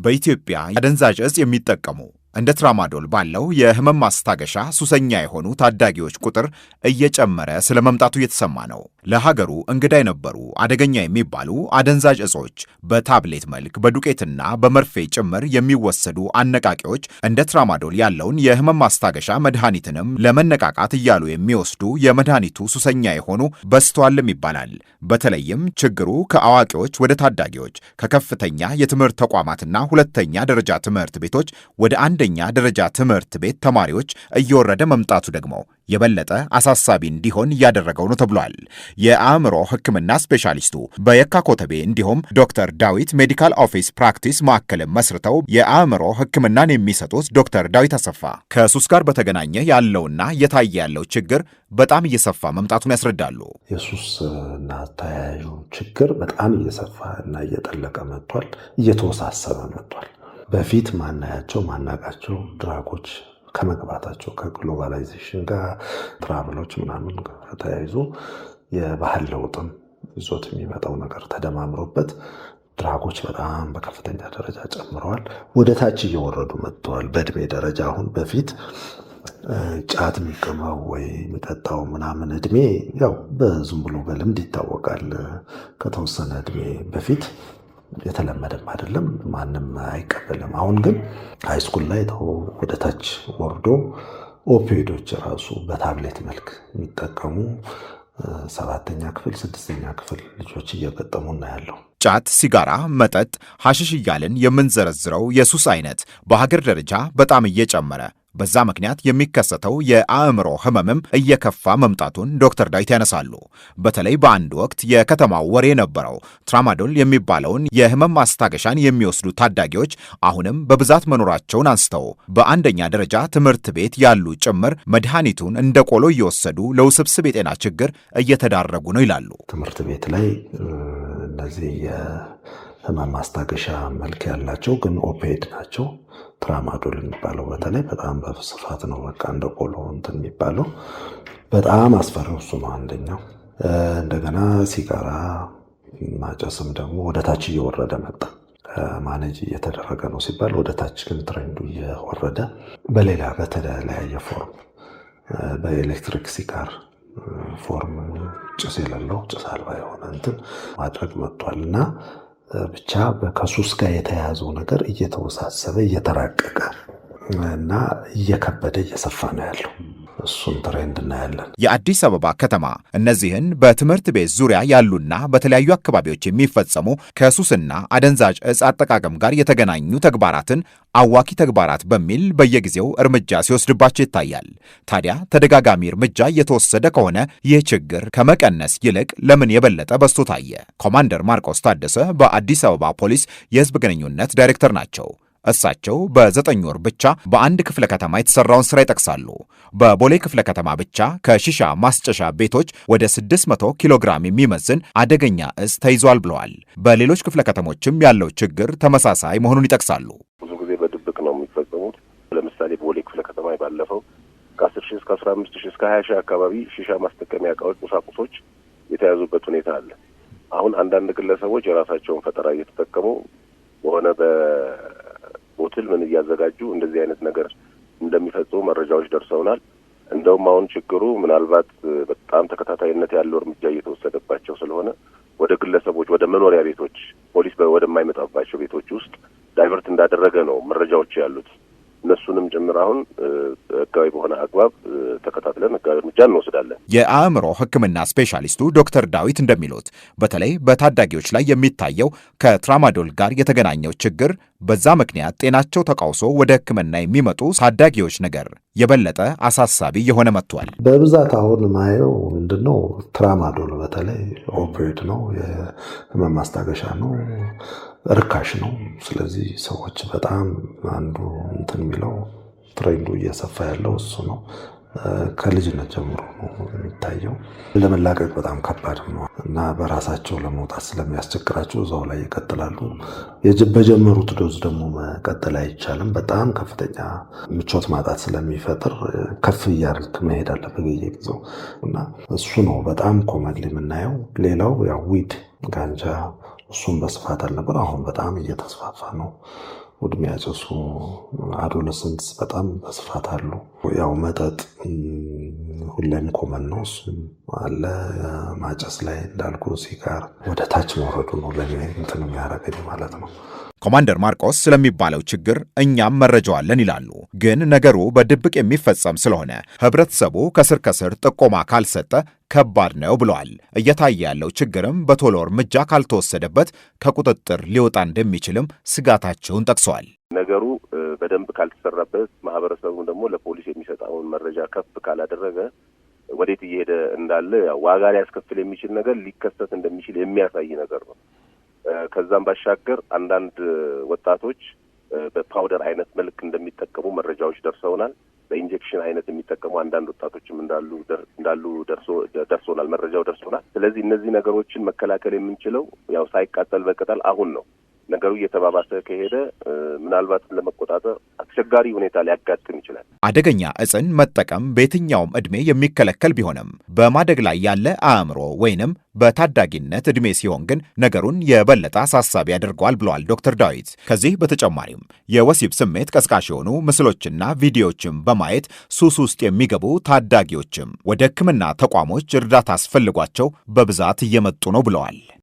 በኢትዮጵያ አደንዛዥ እጽ የሚጠቀሙ እንደ ትራማዶል ባለው የህመም ማስታገሻ ሱሰኛ የሆኑ ታዳጊዎች ቁጥር እየጨመረ ስለመምጣቱ እየተሰማ ነው። ለሀገሩ እንግዳ የነበሩ አደገኛ የሚባሉ አደንዛዥ እጾች በታብሌት መልክ በዱቄትና በመርፌ ጭምር የሚወሰዱ አነቃቂዎች እንደ ትራማዶል ያለውን የህመም ማስታገሻ መድኃኒትንም ለመነቃቃት እያሉ የሚወስዱ የመድኃኒቱ ሱሰኛ የሆኑ በዝተዋልም ይባላል። በተለይም ችግሩ ከአዋቂዎች ወደ ታዳጊዎች፣ ከከፍተኛ የትምህርት ተቋማትና ሁለተኛ ደረጃ ትምህርት ቤቶች ወደ አንደኛ ደረጃ ትምህርት ቤት ተማሪዎች እየወረደ መምጣቱ ደግሞ የበለጠ አሳሳቢ እንዲሆን እያደረገው ነው ተብሏል። የአእምሮ ሕክምና ስፔሻሊስቱ በየካ ኮተቤ እንዲሁም ዶክተር ዳዊት ሜዲካል ኦፊስ ፕራክቲስ ማዕከልን መስርተው የአእምሮ ሕክምናን የሚሰጡት ዶክተር ዳዊት አሰፋ ከሱስ ጋር በተገናኘ ያለውና እየታየ ያለው ችግር በጣም እየሰፋ መምጣቱን ያስረዳሉ። የሱስና ተያያዡ ችግር በጣም እየሰፋ እና እየጠለቀ መጥቷል፣ እየተወሳሰበ መጥቷል። በፊት ማናቃቸው ድራጎች ከመግባታቸው ከግሎባላይዜሽን ጋር ትራቭሎች ምናምን ተያይዞ የባህል ለውጥም ይዞት የሚመጣው ነገር ተደማምሮበት ድራጎች በጣም በከፍተኛ ደረጃ ጨምረዋል። ወደ ታች እየወረዱ መጥተዋል በእድሜ ደረጃ። አሁን በፊት ጫት የሚቅመው ወይ የሚጠጣው ምናምን እድሜ ያው በዝም ብሎ በልምድ ይታወቃል። ከተወሰነ እድሜ በፊት የተለመደም አይደለም፣ ማንም አይቀበልም። አሁን ግን ሃይስኩል ላይ ወደ ታች ወርዶ ኦፒዮይዶች ራሱ በታብሌት መልክ የሚጠቀሙ 7ኛ ክፍል 6ኛ ክፍል ልጆች እየገጠሙ እናያለው። ጫት፣ ሲጋራ፣ መጠጥ፣ ሐሽሽ እያልን የምንዘረዝረው የሱስ አይነት በሀገር ደረጃ በጣም እየጨመረ በዛ ምክንያት የሚከሰተው የአእምሮ ህመምም እየከፋ መምጣቱን ዶክተር ዳዊት ያነሳሉ። በተለይ በአንድ ወቅት የከተማው ወሬ የነበረው ትራማዶል የሚባለውን የህመም ማስታገሻን የሚወስዱ ታዳጊዎች አሁንም በብዛት መኖራቸውን አንስተው በአንደኛ ደረጃ ትምህርት ቤት ያሉ ጭምር መድኃኒቱን እንደ ቆሎ እየወሰዱ ለውስብስብ የጤና ችግር እየተዳረጉ ነው ይላሉ። ትምህርት ቤት ላይ እነዚህ የህመም ማስታገሻ መልክ ያላቸው ግን ኦፒዮይድ ናቸው። ትራማዶል የሚባለው በተለይ በጣም በስፋት ነው በቃ እንደ ቆሎ እንትን የሚባለው በጣም አስፈሪው እሱ ነው አንደኛው። እንደገና ሲጋራ ማጨስም ደግሞ ወደ ታች እየወረደ መጣ። ማኔጅ እየተደረገ ነው ሲባል ወደ ታች ግን ትሬንዱ እየወረደ በሌላ በተለያየ ፎርም በኤሌክትሪክ ሲጋር ፎርም ጭስ የሌለው ጭስ አልባ የሆነ እንትን ማድረግ መጥቷል። እና ብቻ ከሱስ ጋር የተያያዘው ነገር እየተወሳሰበ እየተራቀቀ እና እየከበደ እየሰፋ ነው ያለው። እሱን ትሬንድ እናያለን። የአዲስ አበባ ከተማ እነዚህን በትምህርት ቤት ዙሪያ ያሉና በተለያዩ አካባቢዎች የሚፈጸሙ ከሱስና አደንዛዥ እጽ አጠቃቀም ጋር የተገናኙ ተግባራትን አዋኪ ተግባራት በሚል በየጊዜው እርምጃ ሲወስድባቸው ይታያል። ታዲያ ተደጋጋሚ እርምጃ እየተወሰደ ከሆነ ይህ ችግር ከመቀነስ ይልቅ ለምን የበለጠ በዝቶ ታየ? ኮማንደር ማርቆስ ታደሰ በአዲስ አበባ ፖሊስ የህዝብ ግንኙነት ዳይሬክተር ናቸው። እሳቸው በ9 ወር ብቻ በአንድ ክፍለ ከተማ የተሰራውን ስራ ይጠቅሳሉ። በቦሌ ክፍለ ከተማ ብቻ ከሺሻ ማስጨሻ ቤቶች ወደ 600 ኪሎ ግራም የሚመዝን አደገኛ እጽ ተይዟል ብለዋል። በሌሎች ክፍለ ከተሞችም ያለው ችግር ተመሳሳይ መሆኑን ይጠቅሳሉ። ብዙ ጊዜ በድብቅ ነው የሚፈጸሙት። ለምሳሌ ቦሌ ክፍለ ከተማ ባለፈው ከ10 ሺህ እስከ 15 ሺህ እስከ 20 ሺህ አካባቢ ሺሻ ማስጠቀሚያ እቃዎች፣ ቁሳቁሶች የተያዙበት ሁኔታ አለ። አሁን አንዳንድ ግለሰቦች የራሳቸውን ፈጠራ እየተጠቀሙ በሆነ ቦትል ምን እያዘጋጁ እንደዚህ አይነት ነገር እንደሚፈጽሙ መረጃዎች ደርሰውናል። እንደውም አሁን ችግሩ ምናልባት በጣም ተከታታይነት ያለው እርምጃ እየተወሰደባቸው ስለሆነ ወደ ግለሰቦች፣ ወደ መኖሪያ ቤቶች፣ ፖሊስ ወደማይመጣባቸው ቤቶች ውስጥ ዳይቨርት እንዳደረገ ነው መረጃዎች ያሉት። እነሱንም ጭምር አሁን ህጋዊ በሆነ አግባብ ተከታትለን ህጋዊ እርምጃ እንወስዳለን። የአእምሮ ሕክምና ስፔሻሊስቱ ዶክተር ዳዊት እንደሚሉት በተለይ በታዳጊዎች ላይ የሚታየው ከትራማዶል ጋር የተገናኘው ችግር በዛ ምክንያት ጤናቸው ተቃውሶ ወደ ሕክምና የሚመጡ ታዳጊዎች ነገር የበለጠ አሳሳቢ የሆነ መጥቷል። በብዛት አሁን ማየው ምንድነው ትራማዶል በተለይ ኦፒዮይድ ነው፣ የህመም ማስታገሻ ነው፣ ርካሽ ነው። ስለዚህ ሰዎች በጣም አንዱ እንትን የሚለው ትሬንዱ እየሰፋ ያለው እሱ ነው። ከልጅነት ጀምሮ ነው የሚታየው። ለመላቀቅ በጣም ከባድ ነው እና በራሳቸው ለመውጣት ስለሚያስቸግራቸው እዛው ላይ ይቀጥላሉ። በጀመሩት ዶዝ ደግሞ መቀጠል አይቻልም። በጣም ከፍተኛ ምቾት ማጣት ስለሚፈጥር ከፍ እያልክ መሄድ አለበት በየጊዜው እና እሱ ነው በጣም ኮመንሊ የምናየው። ሌላው ያው ዊድ ጋንጃ እሱም በስፋት አልነበር፣ አሁን በጣም እየተስፋፋ ነው። ውድ የሚያጨሱ አዶለሰንትስ በጣም በስፋት አሉ። ያው መጠጥ ሁሌም ኮመን ነው፣ እሱም አለ። ማጨስ ላይ እንዳልኩ ሲጋር ወደ ታች መውረዱ ነው ለኔ እንትን የሚያደርገኝ ማለት ነው። ኮማንደር ማርቆስ ስለሚባለው ችግር እኛም መረጃው አለን ይላሉ። ግን ነገሩ በድብቅ የሚፈጸም ስለሆነ ህብረተሰቡ ከስር ከስር ጥቆማ ካልሰጠ ከባድ ነው ብለዋል። እየታየ ያለው ችግርም በቶሎ እርምጃ ካልተወሰደበት ከቁጥጥር ሊወጣ እንደሚችልም ስጋታቸውን ጠቅሰዋል። ነገሩ በደንብ ካልተሰራበት፣ ማህበረሰቡ ደግሞ ለፖሊስ የሚሰጠውን መረጃ ከፍ ካላደረገ ወዴት እየሄደ እንዳለ ዋጋ ሊያስከፍል የሚችል ነገር ሊከሰት እንደሚችል የሚያሳይ ነገር ነው። ከዛም ባሻገር አንዳንድ ወጣቶች በፓውደር አይነት መልክ እንደሚጠቀሙ መረጃዎች ደርሰውናል። በኢንጀክሽን አይነት የሚጠቀሙ አንዳንድ ወጣቶችም እንዳሉ ደርሶናል፣ መረጃው ደርሶናል። ስለዚህ እነዚህ ነገሮችን መከላከል የምንችለው ያው ሳይቃጠል በቅጠል አሁን ነው። ነገሩ እየተባባሰ ከሄደ ምናልባት ለመቆጣጠር አስቸጋሪ ሁኔታ ሊያጋጥም ይችላል። አደገኛ እጽን መጠቀም በየትኛውም ዕድሜ የሚከለከል ቢሆንም በማደግ ላይ ያለ አእምሮ ወይንም በታዳጊነት ዕድሜ ሲሆን ግን ነገሩን የበለጠ አሳሳቢ ያደርገዋል ብለዋል ዶክተር ዳዊት። ከዚህ በተጨማሪም የወሲብ ስሜት ቀስቃሽ የሆኑ ምስሎችና ቪዲዮዎችም በማየት ሱስ ውስጥ የሚገቡ ታዳጊዎችም ወደ ሕክምና ተቋሞች እርዳታ አስፈልጓቸው በብዛት እየመጡ ነው ብለዋል።